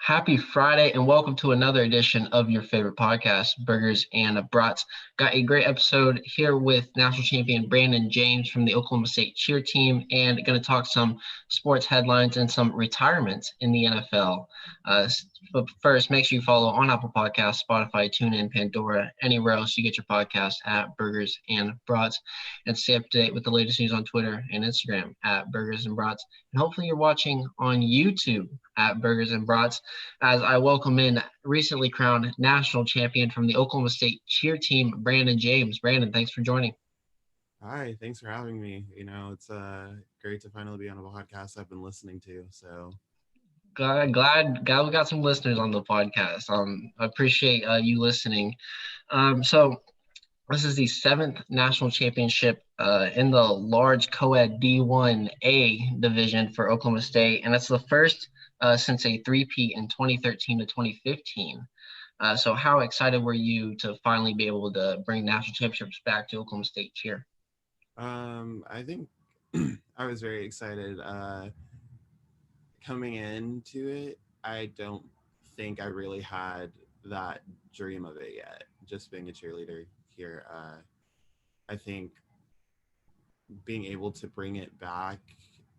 Happy Friday and welcome to another edition of your favorite podcast, Burgers and Brats. Got a great episode here with national champion Brandon James from the Oklahoma State cheer team and going to talk some sports headlines and some retirements in the NFL. But first, make sure you follow on Apple Podcasts, Spotify, TuneIn, Pandora, anywhere else you get your podcast at Burgers and Brats, and stay up to date with the latest news on Twitter and Instagram at Burgers and Brats. And hopefully you're watching on YouTube at Burgers and Brats as I welcome in recently crowned national champion from the Oklahoma State cheer team, Brandon James. Brandon, thanks for joining. Hi, thanks for having me. It's great to finally be on a podcast I've been listening to. So Glad we got some listeners on the podcast. I appreciate you listening. So this is the seventh national championship in the large co-ed D1A division for Oklahoma State, and that's the first since a three-peat in 2013 to 2015. So how excited were you to finally be able to bring national championships back to Oklahoma State cheer? I think I was very excited coming into it. I don't think I really had that dream of it yet, just being a cheerleader here. I think being able to bring it back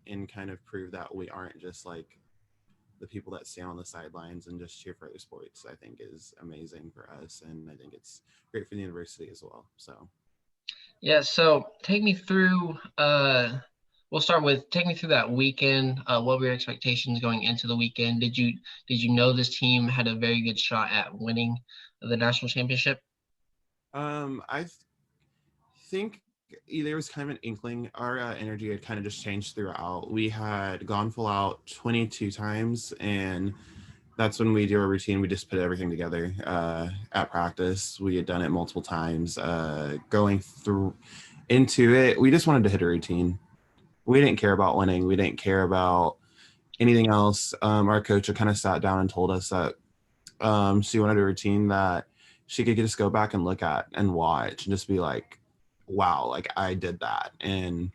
and kind of prove that we aren't just like the people that stand on the sidelines and just cheer for other sports, I think is amazing for us. And I think it's great for the university as well. So Yeah, so take me through we'll start with take me through that weekend. What were your expectations going into the weekend? Did you know this team had a very good shot at winning the national championship? I think there was kind of an inkling. Our energy had kind of just changed throughout. We had gone full out 22 times, and that's when we do our routine. We just put everything together at practice. We had done it multiple times. Going through into it, we just wanted to hit a routine. We didn't care about winning. We didn't care about anything else. Our coach had kind of sat down and told us that she wanted a routine that she could just go back and look at and watch and just be like, wow, like I did that. And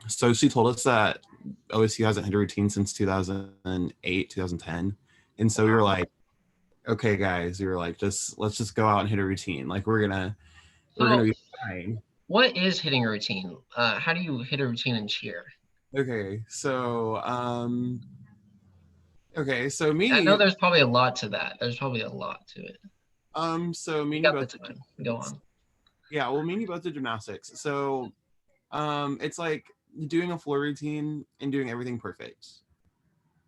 so she told us that OSU hasn't hit a routine since 2008, 2010. And so we were like, okay, guys, we were like, let's just go out and hit a routine. Like we're gonna So be fine. what is hitting a routine? How do you hit a routine and cheer? Okay, so I know me, there's probably a lot to that. There's probably a lot to it. so me You and you got the both did time. Go on. yeah, well, me and you both did gymnastics. So it's like doing a floor routine and doing everything perfect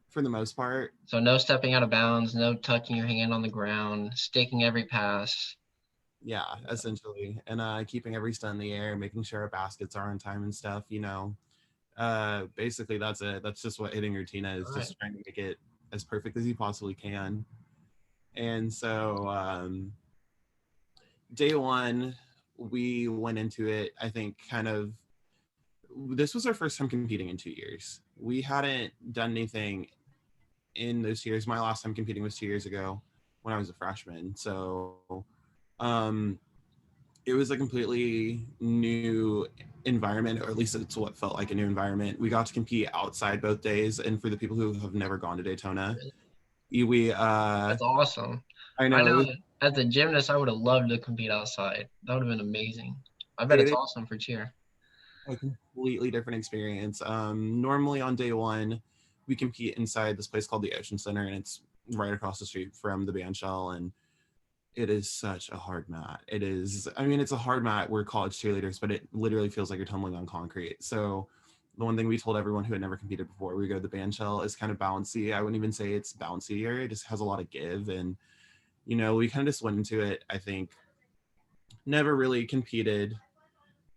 for the most part. So no stepping out of bounds, no tucking your hand on the ground, staking every pass. Yeah, essentially. And keeping every stun in the air, making sure our baskets are on time and stuff, basically that's it. That's just what hitting routine is, All right. just trying to make it as perfect as you possibly can. And so day one, we went into it, I think, kind of, this was our first time competing in 2 years. We hadn't done anything in those years. My last time competing was 2 years ago when I was a freshman. So um, it was a completely new environment, or at least it's what felt like a new environment. We got to compete outside both days. And for the people who have never gone to Daytona, we That's awesome. I I know know as a gymnast, I would have loved to compete outside. That would have been amazing. I bet it it's is awesome for cheer. a completely different experience. Normally on day one, we compete inside this place called the Ocean Center, and it's right across the street from the band shell. And it is such a hard mat. It is, I mean, it's a hard mat. We're college cheerleaders, but it literally feels like you're tumbling on concrete. So the one thing we told everyone who had never competed before we go to the band shell is kind of bouncy. I wouldn't even say it's bouncier. It just has a lot of give. And, we kind of just went into it, I think, never really competed.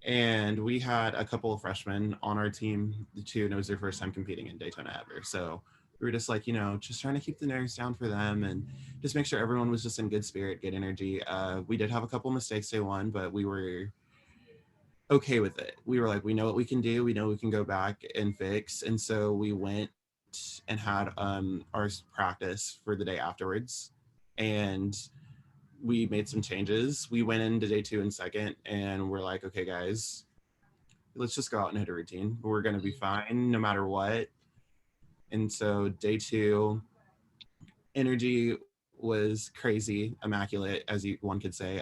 And we had a couple of freshmen on our team too, and it was their first time competing in Daytona ever. So we were just like, just trying to keep the nerves down for them and just make sure everyone was just in good spirit, good energy. We did have a couple mistakes day one, but we were okay with it. We were like, we know what we can do. We know we can go back and fix. And so we went and had our practice for the day afterwards. And we made some changes. We went into day two and second, and we're like, okay, guys, let's just go out and hit a routine. We're going to be fine no matter what. And so day two, Energy was crazy, immaculate, as one could say.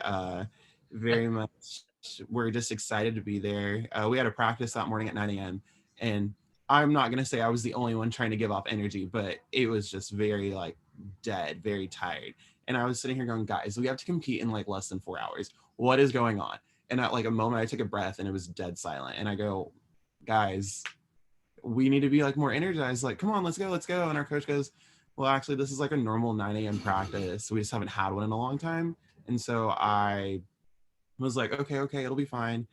Very much, we're just excited to be there. We had a practice that morning at 9 a.m. and I'm not gonna say I was the only one trying to give off energy, but it was just very like dead, very tired. And I was sitting here going, guys, we have to compete in like less than 4 hours. What is going on? And at like a moment, I took a breath and it was dead silent. And I go, guys, we need to be like more energized. Like, come on, let's go, let's go. And our coach goes, well, actually, this is like a normal 9 a.m. practice. We just haven't had one in a long time. And so I was like, okay, it'll be fine.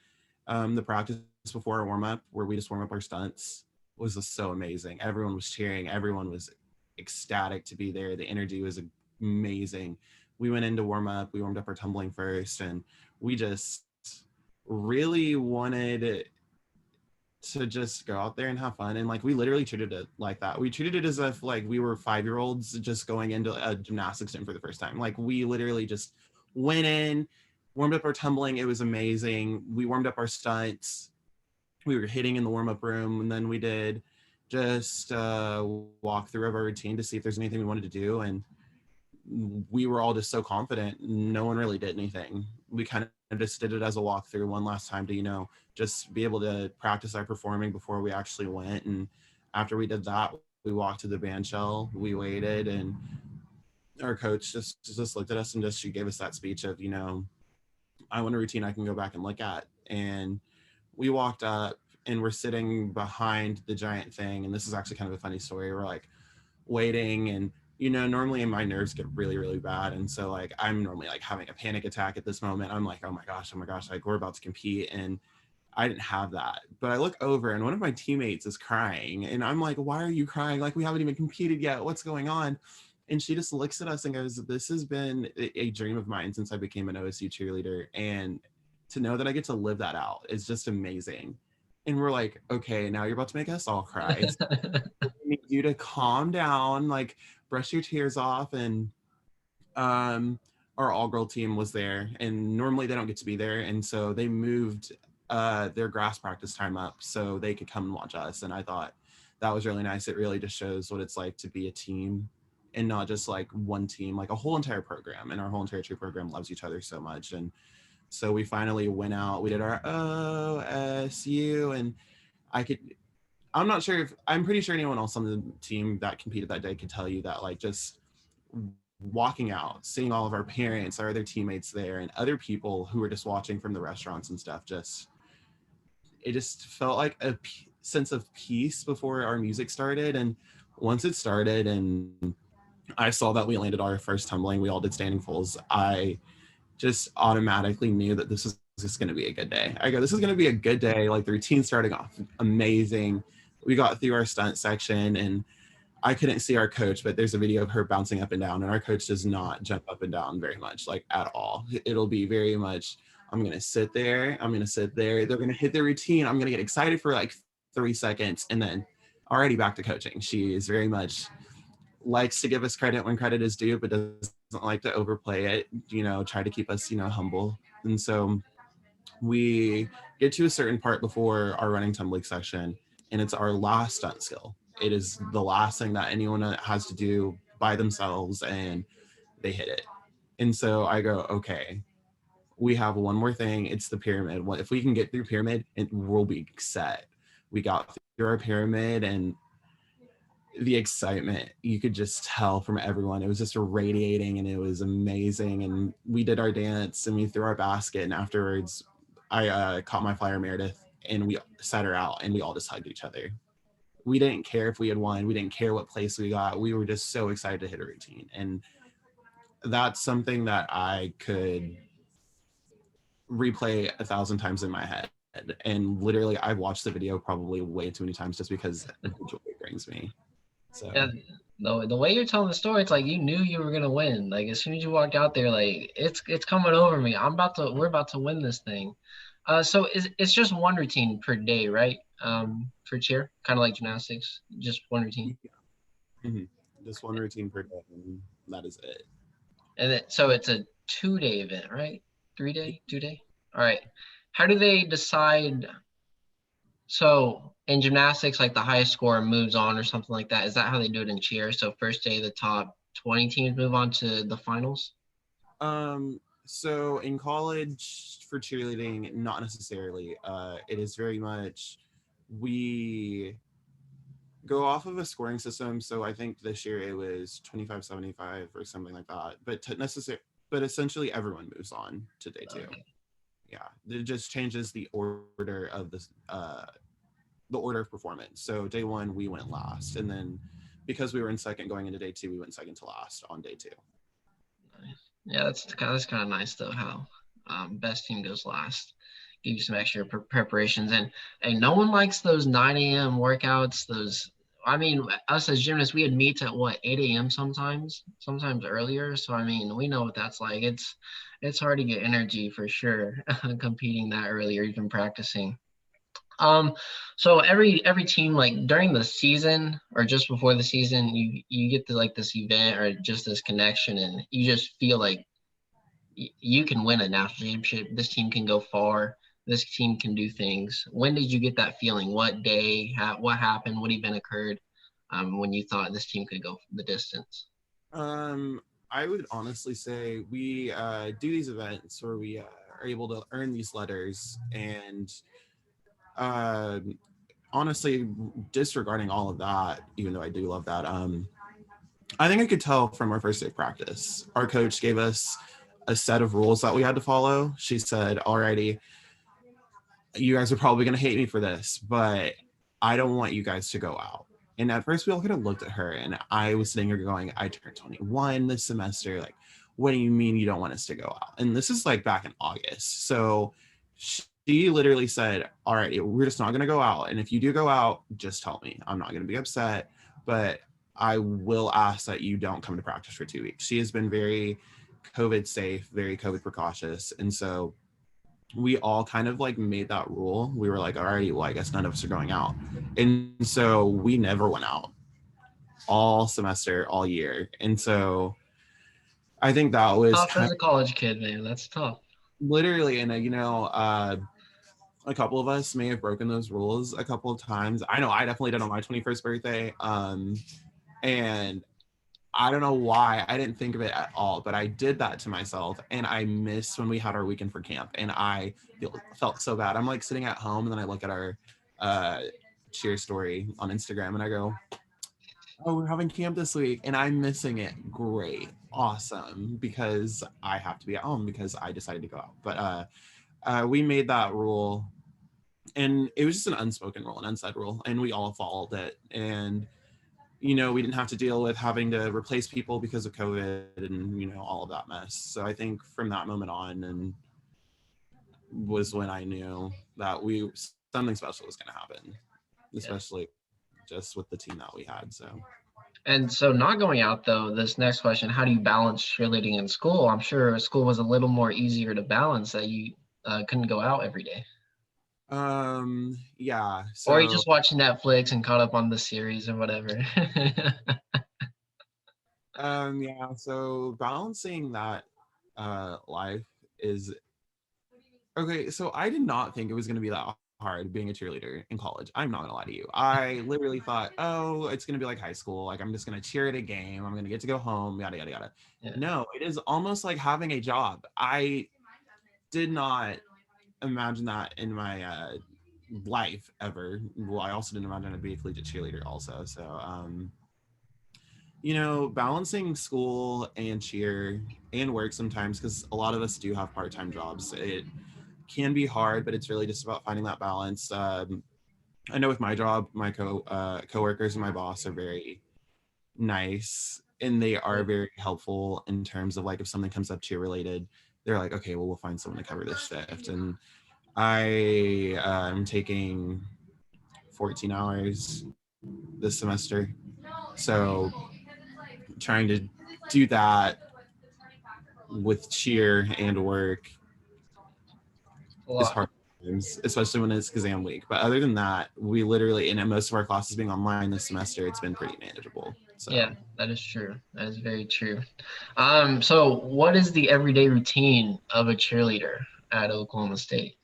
The practice before our warm up, where we just warm up our stunts, was just so amazing. Everyone was cheering. Everyone was ecstatic to be there. The energy was amazing. We went into warm up. We warmed up our tumbling first, and we just really wanted to just go out there and have fun. And like, we literally treated it like that. We treated it as if like we were 5-year-olds just going into a gymnastics gym for the first time. Like, we literally just went in, warmed up our tumbling. It was amazing. We warmed up our stunts. We were hitting in the warm-up room, and then we did just walk through of our routine to see if there's anything we wanted to do. And we were all just so confident. No one really did anything. We kind of just did it as a walkthrough one last time to, just be able to practice our performing before we actually went. And after we did that, we walked to the band shell, we waited, and our coach just looked at us and she gave us that speech of, I want a routine I can go back and look at. And we walked up and we're sitting behind the giant thing. And this is actually kind of a funny story. We're like waiting, and normally my nerves get really, really bad. And so like, I'm normally like having a panic attack at this moment. I'm like, oh my gosh, like, we're about to compete. And I didn't have that. But I look over and one of my teammates is crying. And I'm like, why are you crying? Like, we haven't even competed yet. What's going on? And she just looks at us and goes, this has been a dream of mine since I became an OSU cheerleader. And to know that I get to live that out is just amazing. And we're like, okay, now you're about to make us all cry. So we need you to calm down, like, brush your tears off. And our all-girl team was there, and normally they don't get to be there. And so they moved their grass practice time up so they could come and watch us. And I thought that was really nice. It really just shows what it's like to be a team and not just like one team, like a whole entire program. And our whole entire cheer program loves each other so much. And so we finally went out, we did our OSU, and I'm pretty sure anyone else on the team that competed that day could tell you that, like, just walking out, seeing all of our parents, our other teammates there, and other people who were just watching from the restaurants and stuff, it just felt like a sense of peace before our music started. And once it started and I saw that we landed our first tumbling, we all did standing pulls, I just automatically knew that this is just going to be a good day. I go, this is going to be a good day. Like, the routine starting off amazing. We got through our stunt section, and I couldn't see our coach, but there's a video of her bouncing up and down, and our coach does not jump up and down very much, like, at all. It'll be very much, I'm going to sit there. They're going to hit their routine. I'm going to get excited for like 3 seconds, and then already back to coaching. She is very much likes to give us credit when credit is due, but doesn't like to overplay it, try to keep us, humble. And so we get to a certain part before our running tumbling section, and it's our last stunt skill. It is the last thing that anyone has to do by themselves, and they hit it. And so I go, okay, we have one more thing. It's the pyramid. If we can get through pyramid, we'll be set. We got through our pyramid, and the excitement, you could just tell from everyone. It was just radiating, and it was amazing. And we did our dance, and we threw our basket, and afterwards I caught my flyer Meredith, and we set her out, and we all just hugged each other. We didn't care if we had won. We didn't care what place we got. We were just so excited to hit a routine. And that's something that I could replay 1,000 times in my head. And literally, I've watched the video probably way too many times just because of the joy it brings me. So Yeah, the way you're telling the story, it's like you knew you were gonna win. Like, as soon as you walked out there, like, it's coming over me. We're about to win this thing. So it's just one routine per day, right? For cheer, kind of like gymnastics, just one routine. yeah. Mm-hmm. Just one routine per day, and that is it. And so it's a 2-day event, right? 3-day, 2-day. All right. How do they decide? So in gymnastics, like, the highest score moves on or something like that. Is that how they do it in cheer? So first day, the top 20 teams move on to the finals? So in college for cheerleading, not necessarily. It is very much we go off of a scoring system. So I think this year it was 25-75 or something like that. But essentially everyone moves on to day two. Okay. Yeah, it just changes the order of performance. So day one we went last, and then because we were in second going into day two, we went second to last on day two. Nice. Yeah, that's kind of nice though. How best team goes last, give you some extra preparations, and no one likes those 9 a.m. workouts. Those, I mean, us as gymnasts, we had meets at what 8 a.m. sometimes earlier. So I mean, we know what that's like. It's hard to get energy for sure competing that early or even practicing. Um, so every team like during the season or just before the season, you get to like this event or just this connection, and you just feel like you can win a national championship. This team can go far. This team can do things. When did you get that feeling? What day? What happened? What event occurred when you thought this team could go the distance? Um, I would honestly say we do these events where we are able to earn these letters, and uh, honestly, disregarding all of that, even though I do love that, I think I could tell from our first day of practice. Our coach gave us a set of rules that we had to follow. She said, "Alrighty, you guys are probably going to hate me for this, but I don't want you guys to go out." And at first, we all kind of looked at her, and I was sitting here going, "I turned 21 this semester. Like, what do you mean you don't want us to go out?" And this is like back in August. So she literally said, "All right, we're just not going to go out. And if you do go out, just tell me. I'm not going to be upset, but I will ask that you don't come to practice for 2 weeks." She has been very COVID safe, very COVID precautious. And so we all kind of like made that rule. We were like, all right, well, I guess none of us are going out. And so we never went out all semester, all year. And so I think that was Tough kind as of a college kid, man. That's tough. literally, and a couple of us may have broken those rules a couple of times. I know I definitely did on my 21st birthday. And I don't know why I didn't think of it at all, but I did that to myself, and I missed when we had our weekend for camp, and I felt so bad. I'm like sitting at home, and then I look at our uh, cheer story on Instagram, and I go, "Oh, we're having camp this week, and I'm missing it. Great, awesome!" Because I have to be at home because I decided to go out. But we made that rule, and it was just an unspoken rule, an unsaid rule, and we all followed it, and we didn't have to deal with having to replace people because of COVID and, all of that mess. So I think from that moment on and was when I knew that something special was going to happen, Yeah. especially just with the team that we had. So, And so not going out though, this next question, how do you balance cheerleading in school? I'm sure school was a little more easier to balance that you couldn't go out every day. yeah. Or you So, just watching Netflix and caught up on the series or whatever. yeah. So balancing that life is okay. So I did not think it was going to be that hard being a cheerleader in college. I'm not gonna lie to you. I literally thought, oh, it's gonna be like high school. Like I'm just gonna cheer at a game. I'm gonna get to go home. Yada yada yada. Yeah. No, it is almost like having a job. I did not imagine that in my life ever. Well, I also didn't imagine I'd be a collegiate cheerleader also. So, balancing school and cheer and work sometimes, because a lot of us do have part-time jobs. It can be hard, but it's really just about finding that balance. I know with my job, my coworkers and my boss are very nice, and they are very helpful in terms of like if something comes up cheer related, they're like, okay, well, we'll find someone to cover this shift. And I am taking 14 hours this semester, so trying to do that with cheer and work A is lot. hard times, especially when it's exam week. But other than that, we literally, and most of our classes being online this semester, it's been pretty manageable. So, Yeah, that is true. That is very true. So what is the everyday routine of a cheerleader at Oklahoma State?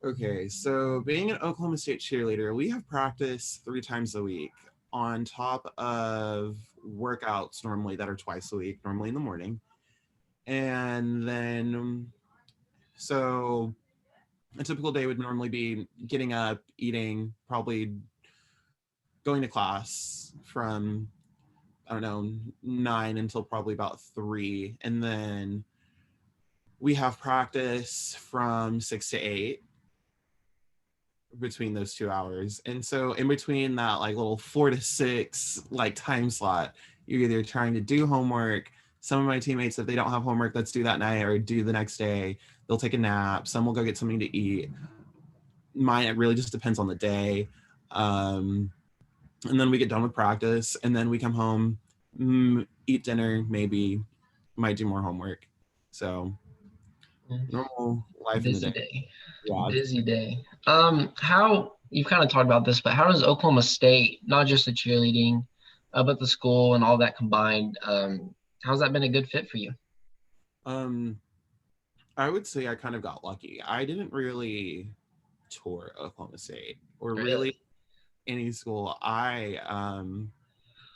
okay, so being an Oklahoma State cheerleader, we have practice 3 times a week on top of workouts normally that are twice a week, normally in the morning. And then, so a typical day would normally be getting up, eating, probably going to class from, I don't know, 9 until probably about 3. And then we have practice from 6 to 8 between those 2 hours. And so in between that like little 4 to 6 like time slot, you're either trying to do homework. Some of my teammates, if they don't have homework, let's do that night or do the next day. They'll take a nap. Some will go get something to eat. Mine, it really just depends on the day. And then we get done with practice, and then we come home, eat dinner, maybe might do more homework. So normal life in the Busy day. day. Yeah. Busy day. How you've kind of talked about this, but how does Oklahoma State, not just the cheerleading, but the school and all that combined, how's that been a good fit for you? I would say I kind of got lucky. I didn't really tour Oklahoma State or Really? really any school. I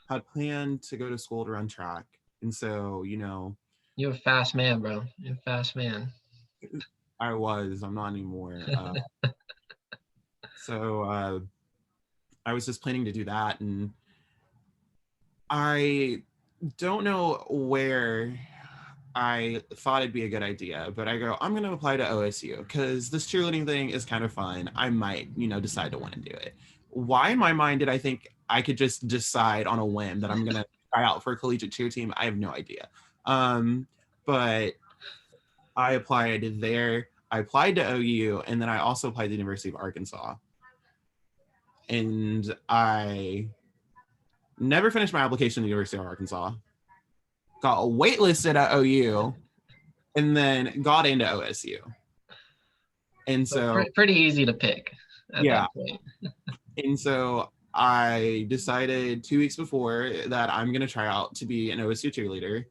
had planned to go to school to run track, and so You're a fast man, bro. You're a fast man. I'm not anymore. So I was just planning to do that, and I don't know where I thought it'd be a good idea, but I go, I'm going to apply to OSU because this cheerleading thing is kind of fun. I might, decide to want to do it. Why in my mind did I think I could just decide on a whim that I'm going to try out for a collegiate cheer team? I have no idea. But I applied there. I applied to OU, and then I also applied to the University of Arkansas. And I never finished my application to the University of Arkansas. Got waitlisted at OU, and then got into OSU. And so pretty easy to pick at that point. And so I decided 2 weeks before that I'm going to try out to be an OSU cheerleader,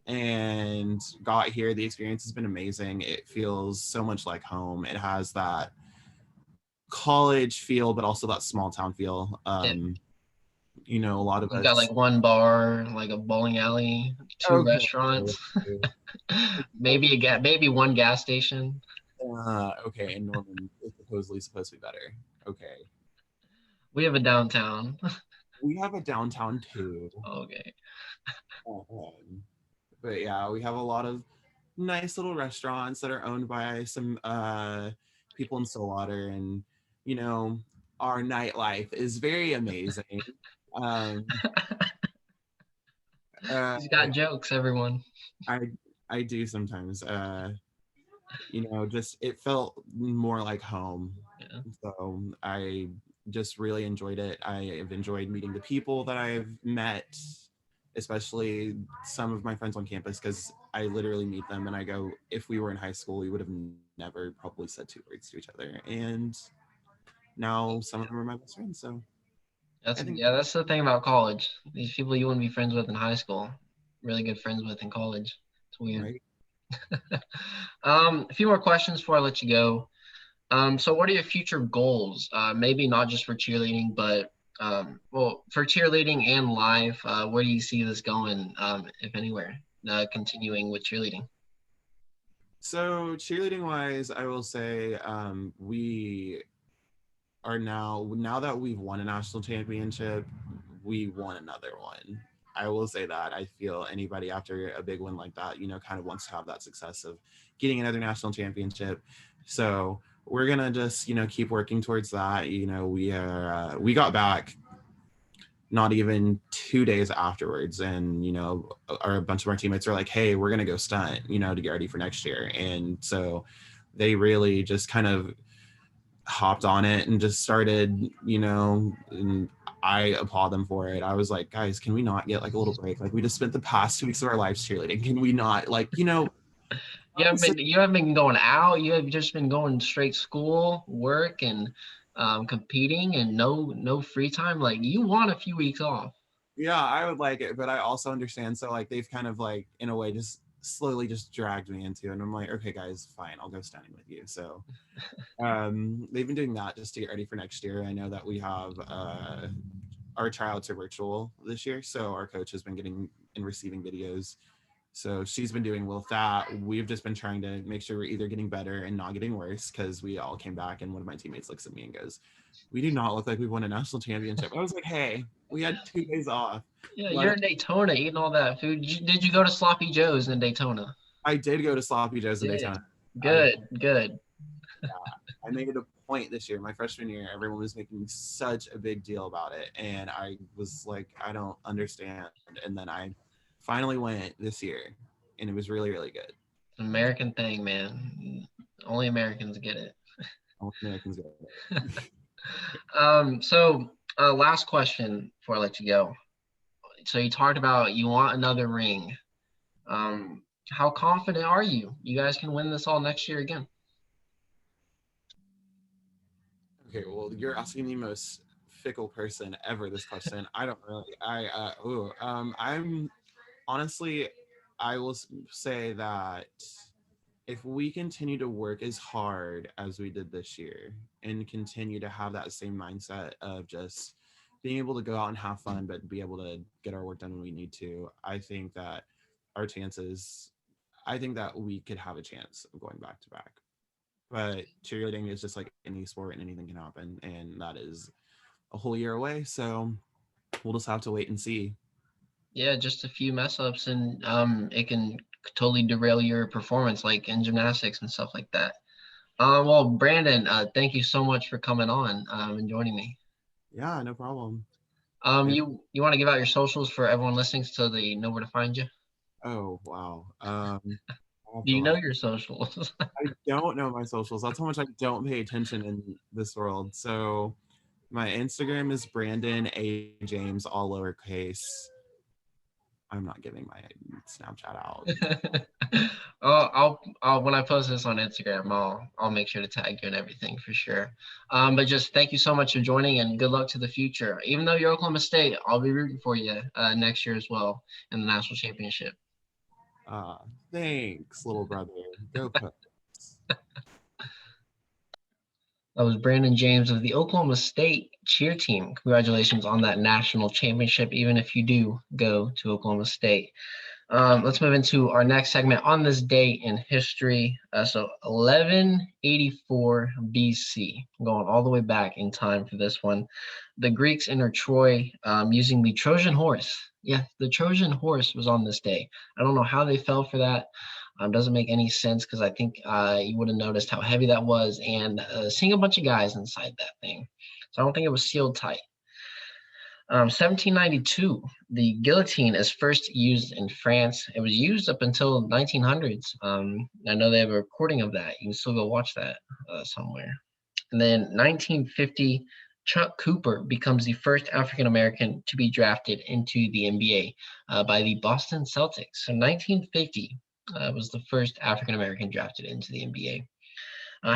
and got here. The experience has been amazing. It feels so much like home. It has that college feel, but also that small town feel. A lot of You've us got like one bar, like a bowling alley, two restaurants, maybe one gas station. Okay, and Norman is supposedly supposed to be better. Okay. We have a downtown. We have a downtown too. Okay. But yeah, we have a lot of nice little restaurants that are owned by some people in Stillwater, and our nightlife is very amazing. He's got jokes, everyone. I do sometimes. Just it felt more like home. Yeah. So I just really enjoyed it. I have enjoyed meeting the people that I've met, especially some of my friends on campus, because I literally meet them and I go, if we were in high school, we would have never probably said 2 words to each other. And now some of them are my best friends. So that's the thing about college. These people you wouldn't be friends with in high school, really good friends with in college. It's weird. Right? A few more questions before I let you go. So what are your future goals? Maybe not just for cheerleading, but for cheerleading and life, where do you see this going, if anywhere, continuing with cheerleading? So cheerleading wise, I will say we are now that we've won a national championship, we want another one. I will say that. I feel anybody after a big win like that, kind of wants to have that success of getting another national championship. So we're gonna just, keep working towards that. We got back not even 2 days afterwards, and a bunch of our teammates are like, hey, we're gonna go stunt, to get ready for next year. And so they really just kind of hopped on it and just started, and I applaud them for it. I was like, guys, can we not get like a little break? Like, we just spent the past 2 weeks of our lives cheerleading. Can we not, You haven't been going out. You have just been going straight school, work, and competing, and no free time. Like, you want a few weeks off. Yeah, I would like it, but I also understand. So like they've kind of like in a way just slowly just dragged me into it, and I'm like, okay guys, fine, I'll go stunning with you. So they've been doing that just to get ready for next year. I know that we have our tryouts are virtual this year, so our coach has been getting and receiving videos. So she's been doing well with that. We've just been trying to make sure we're either getting better and not getting worse, because we all came back and one of my teammates looks at me and goes, "We do not look like we won a national championship." I was like, "Hey, we had 2 days off." Yeah, Let you're it, in Daytona eating all that food. Did you go to Sloppy Joe's in Daytona? I did go to Sloppy Joe's in Did. Daytona. I Good, good. I made it a point this year, my freshman year. Everyone was making such a big deal about it, and I was like, I don't understand. And then I finally went this year, and it was really, really good. American thing, man. Only Americans get it. All Americans get it. So last question before I let you go. So you talked about you want another ring. How confident are you? You guys can win this all next year again. Okay, well, you're asking the most fickle person ever this question. I don't really. I'm honestly, I will say that if we continue to work as hard as we did this year and continue to have that same mindset of just being able to go out and have fun, but be able to get our work done when we need to, I think that our chances, I think that we could have a chance of going back to back. But cheerleading is just like any sport and anything can happen. And that is a whole year away. So we'll just have to wait and see. Yeah, just a few mess ups and it can totally derail your performance, like in gymnastics and stuff like that. Well, Brandon, thank you so much for coming on and joining me. Yeah, no problem. You want to give out your socials for everyone listening so they know where to find you? Oh, wow. I have Do to you know like, your socials? I don't know my socials. That's how much I don't pay attention in this world. So my Instagram is Brandon A. James, all lowercase. I'm not giving my Snapchat out. I'll when I post this on Instagram, I'll make sure to tag you and everything for sure. But just thank you so much for joining and good luck to the future. Even though you're Oklahoma State, I'll be rooting for you next year as well in the national championship. Uh, Thanks, little brother. Go put. That was Brandon James of the Oklahoma State cheer team. Congratulations on that national championship, even if you do go to Oklahoma State. Let's move into our next segment on this day in history. So 1184 BC, going all the way back in time for this one. The Greeks entered Troy using the Trojan horse. Yeah, the Trojan horse was on this day. I don't know how they fell for that. Doesn't make any sense because I think you would have noticed how heavy that was and seeing a bunch of guys inside that thing. So I don't think it was sealed tight. 1792, the guillotine is first used in France. It was used up until 1900s. I know they have a recording of that. You can still go watch that somewhere. And then 1950, Chuck Cooper becomes the first African American to be drafted into the NBA by the Boston Celtics. So 1950 was the first African American drafted into the NBA.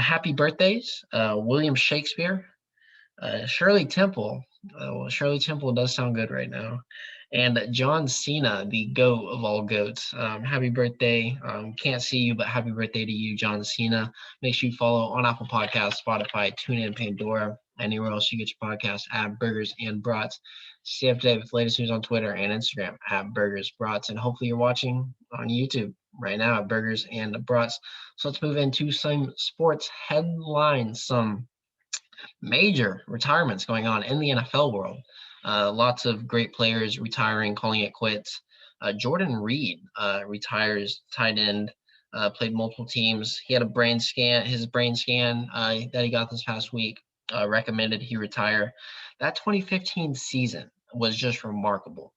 Happy birthdays, William Shakespeare, Shirley Temple. Well, Shirley Temple does sound good right now. And John Cena, the GOAT of all GOATs. Happy birthday. Can't see you, but happy birthday to you, John Cena. Make sure you follow on Apple Podcasts, Spotify, TuneIn, Pandora, anywhere else you get your podcast at Burgers and Brats. Stay up to date with latest news on Twitter and Instagram at Burgers Brats. And hopefully you're watching on YouTube right now at Burgers and Brats. So let's move into some sports headlines, some major retirements going on in the NFL world. Lots of great players retiring, calling it quits. Jordan Reed retires tight end, played multiple teams. He had a brain scan, his brain scan that he got this past week recommended he retire. That 2015 season was just remarkable.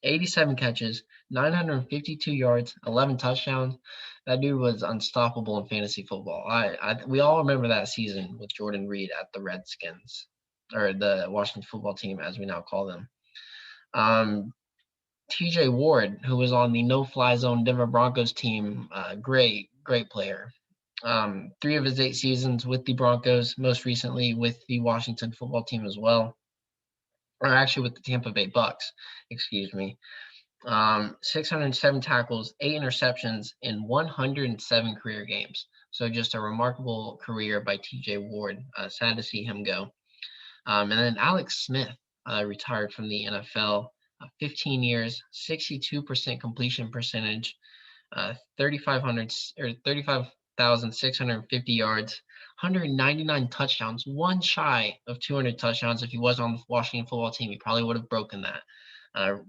87 catches, 952 yards, 11 touchdowns. That dude was unstoppable in fantasy football. We all remember that season with Jordan Reed at the Redskins, or the Washington football team, as we now call them. TJ Ward, who was on the no-fly zone Denver Broncos team, great player. 3 of his 8 seasons with the Broncos, most recently with the Washington football team as well, or actually with the Tampa Bay Bucks, excuse me. 607 tackles, 8 interceptions in 107 career games. So just a remarkable career by TJ Ward. Sad to see him go. And then Alex Smith, retired from the NFL. 15 years, 62% completion percentage, 3,500 or 35,650 yards, 199 touchdowns, one shy of 200 touchdowns. If he was on the Washington football team, he probably would have broken uh,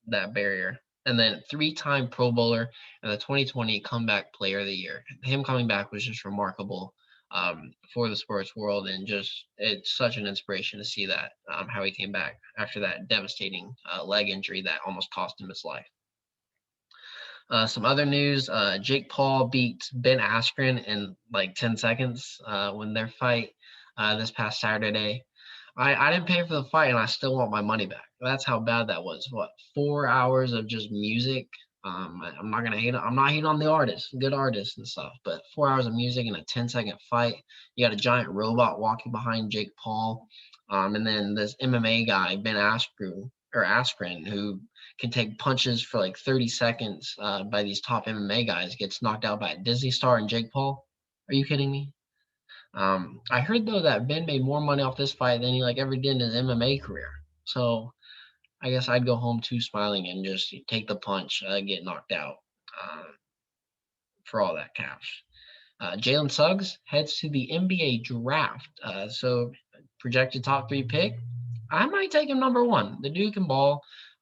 that barrier. And then three-time Pro Bowler and the 2020 Comeback Player of the Year. Him coming back was just remarkable for the sports world, and just it's such an inspiration to see that how he came back after that devastating leg injury that almost cost him his life. Some other news: Jake Paul beat Ben Askren in like 10 seconds when their fight this past Saturday. I didn't pay for the fight and I still want my money back. That's how bad that was. What, 4 hours of just music? I'm not gonna hate. I'm not hating on the artists, good artists and stuff, but 4 hours of music in a 10-second fight. You got a giant robot walking behind Jake Paul, and then this MMA guy Ben Askren, who can take punches for like 30 seconds by these top MMA guys, gets knocked out by a Disney star and Jake Paul. Are you kidding me? I heard though that Ben made more money off this fight than he like ever did in his MMA career. So I guess I'd go home too smiling and just take the punch, get knocked out uh, for all that cash. Jalen Suggs heads to the NBA draft. So projected top three pick. I might take him number one. The dude can ball.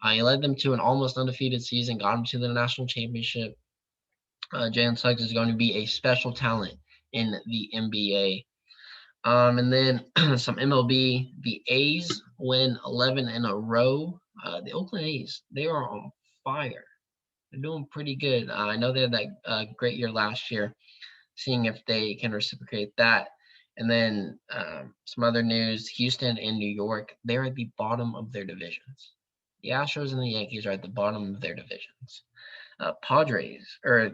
He led them to an almost undefeated season, got him to the national championship. Jalen Suggs is going to be a special talent in the NBA. And then some MLB, the A's win 11 in a row. The Oakland A's, they are on fire. They're doing pretty good. I know they had that great year last year, seeing if they can reciprocate that. And then some other news: Houston and New York, they're at the bottom of their divisions. The Astros and the Yankees are at the bottom of their divisions. Padres, or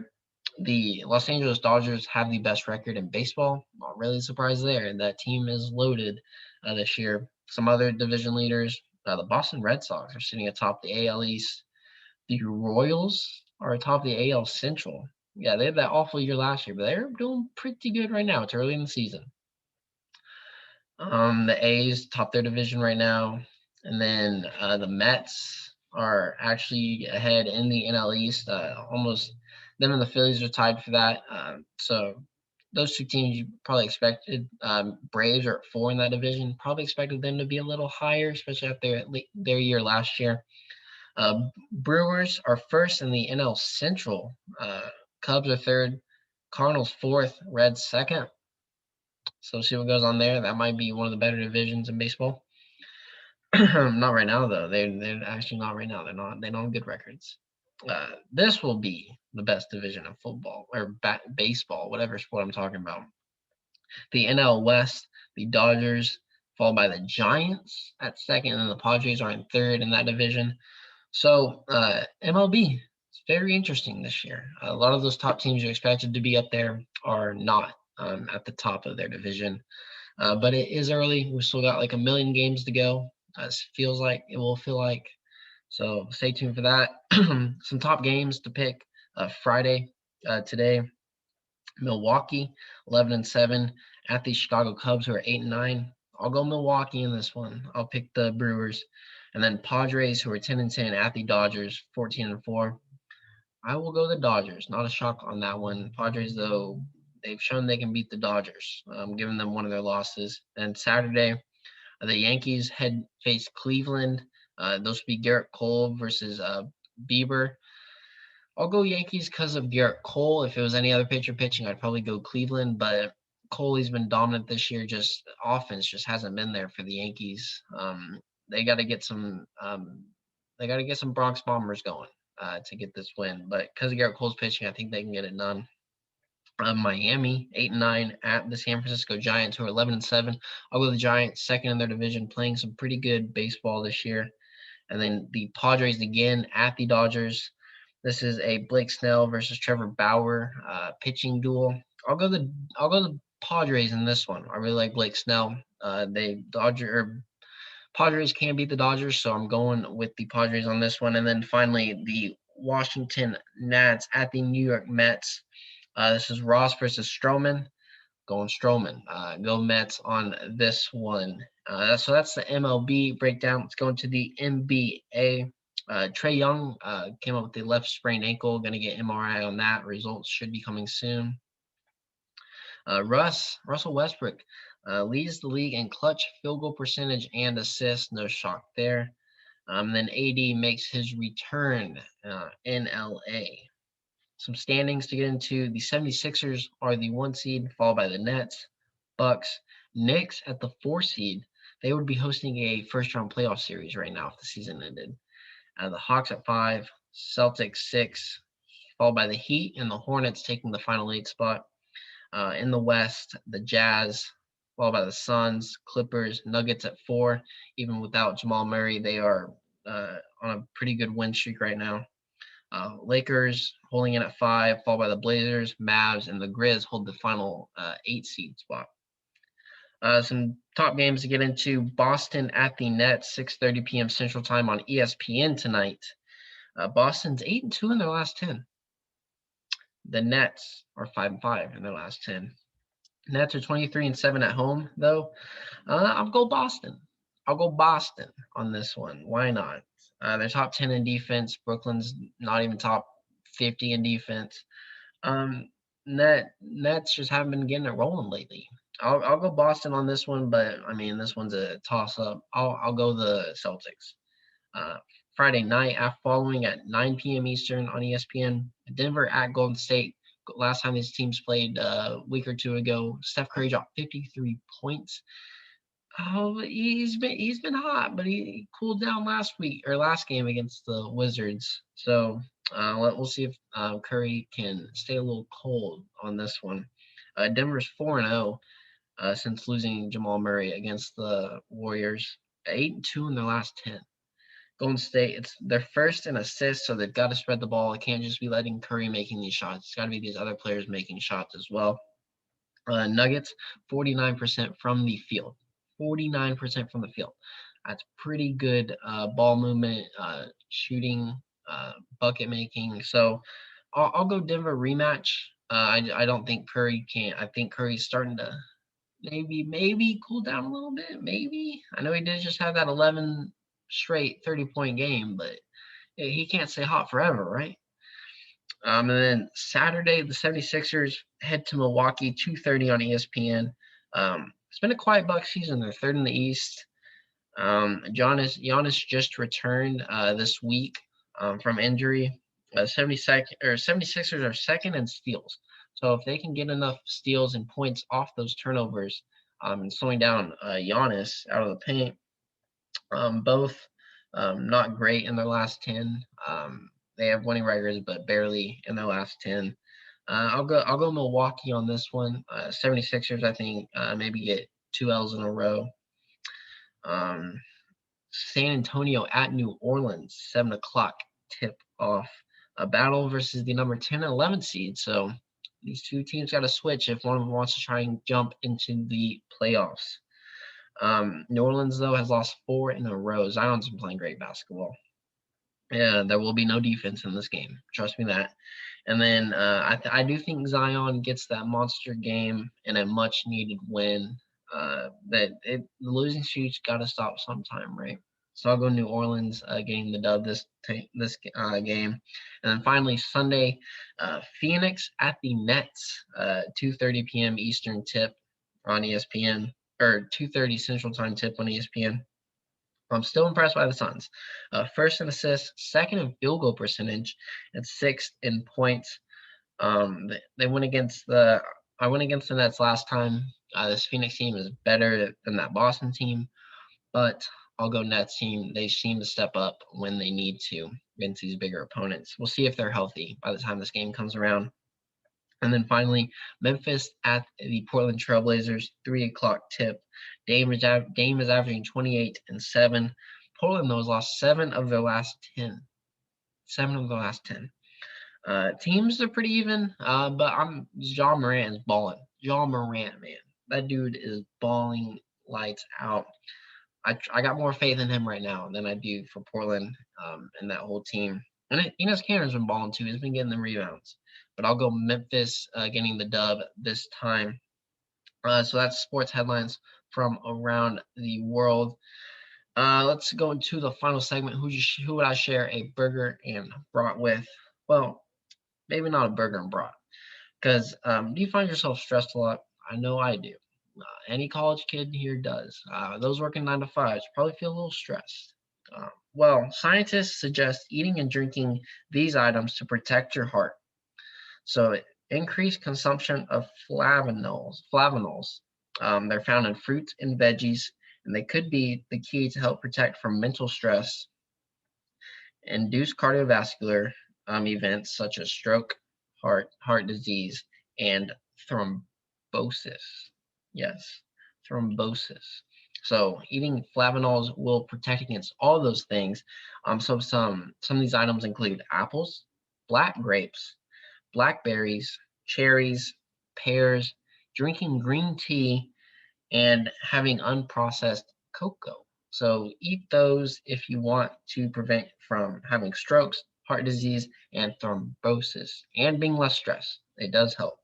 the Los Angeles Dodgers, have the best record in baseball. Not really surprised there. That team is loaded this year. Some other division leaders: the Boston Red Sox are sitting atop the AL East. The Royals are atop the AL Central. Yeah, they had that awful year last year, but they're doing pretty good right now. It's early in the season. The A's top their division right now, and then the Mets are actually ahead in the NL East. Almost them and the Phillies are tied for that. So those two teams you probably expected. Braves are at four in that division. Probably expected them to be a little higher, especially after their year last year. Brewers are first in the NL Central. Cubs are third. Cardinals fourth. Reds second. So see what goes on there. That might be one of the better divisions in baseball. Not right now though. They're actually not right now. They don't have good records. This will be the best division of football or baseball, whatever sport I'm talking about. The NL West, the Dodgers, followed by the Giants at second, and then the Padres are in third in that division. So MLB, it's very interesting this year. A lot of those top teams you expected to be up there are not at the top of their division. But it is early. We still got like a million games to go. It feels like it will feel like. So stay tuned for that. Some top games to pick. Friday today, Milwaukee 11-7 at the Chicago Cubs, who are 8-9. I'll go Milwaukee in this one. I'll pick the Brewers, and then Padres, who are 10-10 at the Dodgers 14-4. I will go the Dodgers. Not a shock on that one. Padres, though, they've shown they can beat the Dodgers, giving them one of their losses. And Saturday, the Yankees face Cleveland. Those will be Garrett Cole versus Bieber. I'll go Yankees because of Garrett Cole. If it was any other pitcher pitching, I'd probably go Cleveland. But Coley's been dominant this year. Just offense just hasn't been there for the Yankees. They got to get some. They got to get some Bronx Bombers going to get this win. But because of Garrett Cole's pitching, I think they can get it done. Miami 8-9 at the San Francisco Giants, who are 11-7. I'll go the Giants, second in their division, playing some pretty good baseball this year. And then the Padres again at the Dodgers. This is a Blake Snell versus Trevor Bauer pitching duel. I'll go the Padres in this one. I really like Blake Snell. Padres can beat the Dodgers, so I'm going with the Padres on this one. And then finally, the Washington Nats at the New York Mets. This is Ross versus Stroman. Going Strowman. Go Mets on this one. So that's the MLB breakdown. Let's go into the NBA. Trey Young came up with the left sprained ankle. Going to get MRI on that. Results should be coming soon. Russell Westbrook leads the league in clutch field goal percentage and assists. No shock there. Then AD makes his return in LA. Some standings to get into. The 76ers are the 1 seed, followed by the Nets, Bucks, Knicks at the 4 seed. They would be hosting a first-round playoff series right now if the season ended. The Hawks at 5, Celtics 6, followed by the Heat and the Hornets taking the final 8 spot. In the West, the Jazz, followed by the Suns, Clippers, Nuggets at 4. Even without Jamal Murray, they are on a pretty good win streak right now. Lakers holding in at 5, followed by the Blazers, Mavs, and the Grizz hold the final 8 seed spot. Some top games to get into. Boston at the Nets, 6:30 p.m. Central Time on ESPN tonight. Boston's 8-2 in their last 10. The Nets are 5-5 in their last 10. Nets are 23-7 at home, though. I'll go Boston. I'll go Boston on this one. Why not? They're top 10 in defense. Brooklyn's not even top 50 in defense. Nets just haven't been getting it rolling lately. I'll go Boston on this one, but I mean this one's a toss up. I'll go the Celtics. Friday night, following at 9 p.m. Eastern on ESPN. Denver at Golden State. Last time these teams played a week or two ago, Steph Curry dropped 53 points. Oh, he's been hot, but he cooled down last game against the Wizards. So we'll see if Curry can stay a little cold on this one. Denver's 4-0 since losing Jamal Murray against the Warriors. 8-2 in their last 10. Golden State, it's their first in assists, so they've got to spread the ball. It can't just be letting Curry making these shots. It's got to be these other players making shots as well. Nuggets, 49% from the field. 49% from the field. That's pretty good ball movement, shooting, bucket making. So I'll go Denver rematch. I don't think Curry can. I think Curry's starting to maybe cool down a little bit. Maybe. I know he did just have that 11 straight 30-point game, but he can't stay hot forever, right? And then Saturday, the 76ers head to Milwaukee, 2:30 on ESPN. It's been a quiet Bucks season. They're third in the East. Giannis just returned this week from injury. 76ers are second in steals. So if they can get enough steals and points off those turnovers and slowing down Giannis out of the paint, both not great in their last 10. They have winning records, but barely in their last 10. I'll go Milwaukee on this one. 76ers, I think, maybe get 2 L's in a row. San Antonio at New Orleans, 7 o'clock tip off. A battle versus the number 10 and 11 seed. So these two teams got to switch if one of them wants to try and jump into the playoffs. New Orleans, though, has lost 4 in a row. Zion's been playing great basketball. Yeah, there will be no defense in this game. Trust me that. And then I do think Zion gets that monster game and a much-needed win. The losing streak's got to stop sometime, right? So I'll go New Orleans getting the dub this game. And then finally, Sunday, Phoenix at the Nets, 2:30 p.m. Eastern tip on ESPN, or 2:30 Central Time tip on ESPN. I'm still impressed by the Suns. First in assists, second in field goal percentage, and sixth in points. They went against the Nets last time. This Phoenix team is better than that Boston team, but I'll go Nets team. They seem to step up when they need to against these bigger opponents. We'll see if they're healthy by the time this game comes around. And then finally, Memphis at the Portland Trailblazers, 3 o'clock tip. Dame is averaging 28 and 7. Portland, though, has lost 7 of their last 10. 7 of the last 10. Teams are pretty even, but Ja Morant is balling. Ja Morant, man. That dude is balling lights out. I got more faith in him right now than I do for Portland and that whole team. And Enes Kanter's been balling too. He's been getting the rebounds. But I'll go Memphis getting the dub this time. So that's sports headlines from around the world. Let's go into the final segment. Who would I share a burger and brat with? Well, maybe not a burger and brat, because do you find yourself stressed a lot? I know I do. Any college kid here does. Those working 9 to 5s probably feel a little stressed. Well, scientists suggest eating and drinking these items to protect your heart. So, increased consumption of Flavonols. They're found in fruits and veggies, and they could be the key to help protect from mental stress, induce cardiovascular events such as stroke, heart disease, and thrombosis. Yes, thrombosis. So eating flavonols will protect against all those things. So some of these items include apples, black grapes, blackberries, cherries, pears, drinking green tea, and having unprocessed cocoa. So eat those if you want to prevent from having strokes, heart disease, and thrombosis, and being less stressed. It does help.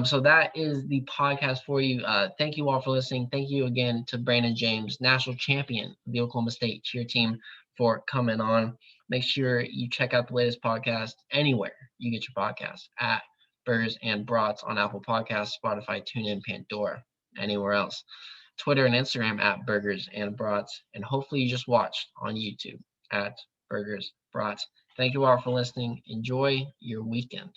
So that is the podcast for you. Thank you all for listening. Thank you again to Brandon James, national champion of the Oklahoma State cheer team, for coming on. Make sure you check out the latest podcast anywhere you get your podcast at Burgers and Brats on Apple Podcasts, Spotify, TuneIn, Pandora, anywhere else. Twitter and Instagram at Burgers and Brats, and hopefully you just watched on YouTube at Burgers Brats. Thank you all for listening. Enjoy your weekend.